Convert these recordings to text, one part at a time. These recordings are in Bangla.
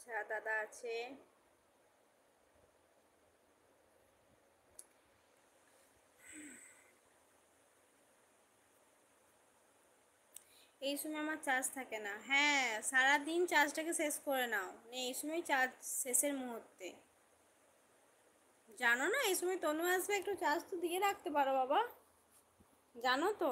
আচ্ছা, দাদা আছে। এই সময় আমার চার্জ থাকে না। হ্যাঁ, সারাদিন চার্জটাকে শেষ করে নাও, এই সময় চার্জ শেষের মুহূর্তে। জানো না এই সময় তনু আসবে, একটু চার্জ তো দিয়ে রাখতে পারো বাবা, জানো তো।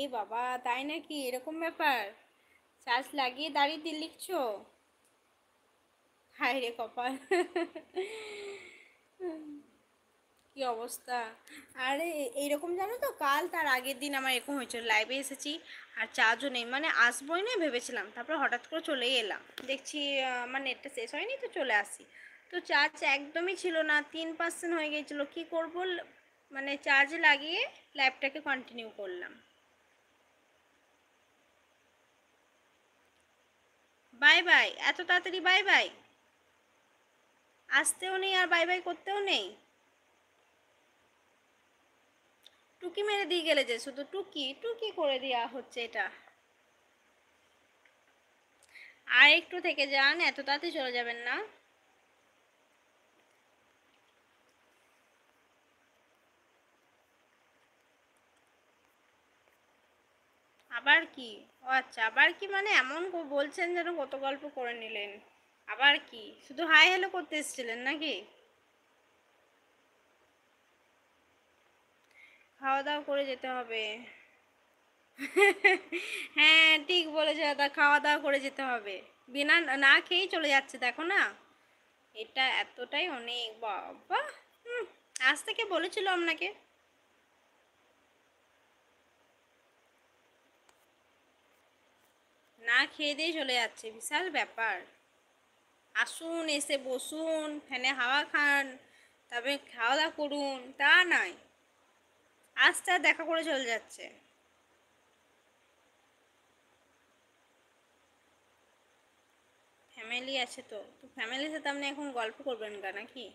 এই বাবা, তাই নাকি? এরকম ব্যাপার? চার্জ লাগিয়ে দাঁড়িয়ে লিখছো? হায় রে কপাল। কি অবস্থা! আরে এইরকম জানো তো, কাল তার আগের দিন আমার এরকম হয়েছিল, লাইভে এসেছি আর চার্জও নেই, মানে আসবোই না ভেবেছিলাম, তারপর হঠাৎ করে চলেই এলাম, দেখছি আমার নেটটা শেষ হয়নি তো চলে আসি। তো চার্জ একদমই ছিল না, 3% হয়ে গিয়েছিলো, কি করব, মানে চার্জ লাগিয়ে লাইভটাকে কন্টিনিউ করলাম। বাই বাই, এত তাড়াতাড়ি বাই বাই? আসতেও নেই আর বাই বাই করতেও নেই? টুকি মেরে দিয়ে গেলে যে, শুধু টুকি টুকি করে দেওয়া হচ্ছে এটা। আর একটু থেকে যান, এত তাড়াতাড়ি চলে যাবেন না। আবার কি? ও আচ্ছা, আবার কি মানে এমন বলছেন যেন কত গল্প করে নিলেন। আবার কি, শুধু হাই হ্যালো করতে এসেছিলেন নাকি? খাওয়া দাওয়া করে যেতে হবে। হ্যাঁ ঠিক বলেছে দাদা, খাওয়া দাওয়া করে যেতে হবে। বিনা না খেয়েই চলে যাচ্ছে, দেখো না। এটা এতটাই অনেক বাবা। হুম, আজ থেকে বলেছিল আপনাকে। না খেয়ে দিয়ে চলে যাচ্ছে, বিশাল ব্যাপার। আসুন, এসে বসুন, ফ্যানে হাওয়া খান, তবে খাওয়া দাওয়া করুন, তা নয়, আস্তে আর দেখা করে চলে যাচ্ছে। ফ্যামিলি আছে তো, তো ফ্যামিলির সাথে আপনি এখন গল্প করবেন না নাকি?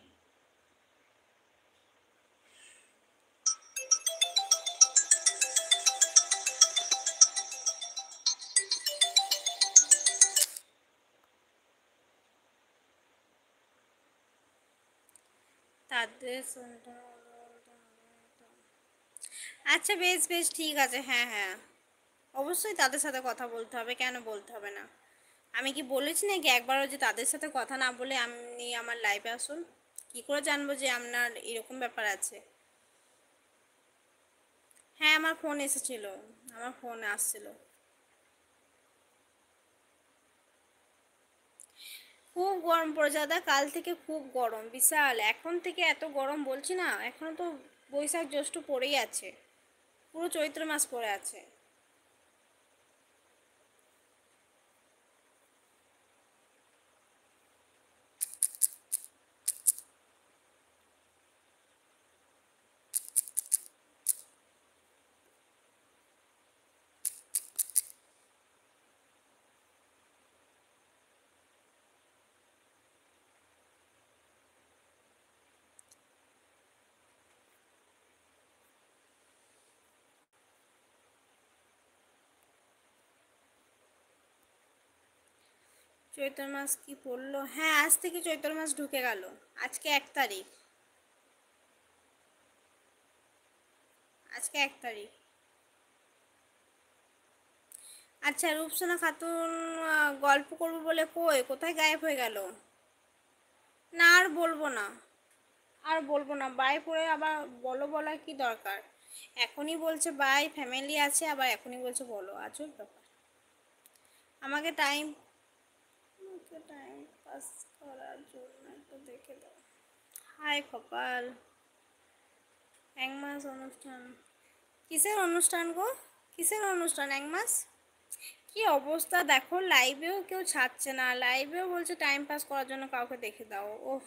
তাদের আচ্ছা বেশ বেশ ঠিক আছে, হ্যাঁ হ্যাঁ, অবশ্যই তাদের সাথে কথা বলতে হবে, কেন বলতে হবে না? আমি কি বলেছি নাকি একবারও যে তাদের সাথে কথা না বলে আপনি আমার লাইফে আসুন? কি করে জানবো যে আপনার এরকম ব্যাপার আছে? হ্যাঁ, আমার ফোন এসেছিল, আমার ফোন আসছিল। খুব গরম পড়েছে দাদা, কাল থেকে খুব গরম, বিশাল। এখন থেকে এত গরম বলছি না, এখনো তো বৈশাখ জ্যৈষ্ঠ পড়েই আছে, পুরো চৈত্র মাস পড়ে আছে। চৈত্র মাস কি পড়লো? হ্যাঁ, আজ থেকে চৈত্র মাস ঢুকে গেল। আজকে 1 তারিখ। আজকে 1 তারিখ। আচ্ছা, রূপসানা খাতুন গল্প করবো বলে কোথায় গায়েব হয়ে গেল? না আর বলবো না, আর বলবো না, বাই পরে আবার বলো বলার কি দরকার? এখনই বলছে বাই, ফ্যামিলি আছে, আবার এখনই বলছে বলো, আজব ব্যাপার। আমাকে টাইম আমাকে টাইম পাস করার জন্য একটু দেখে দাও। হায় কপাল। 1 মাস অনুষ্ঠান? কিসের অনুষ্ঠান গো? কিসের অনুষ্ঠান 1 মাস? কি অবস্থা দেখো, লাইভেও কেউ ছাড়ছে না, লাইভেও বলছে টাইম পাস করার জন্য কাউকে দেখে দাও। ওহ।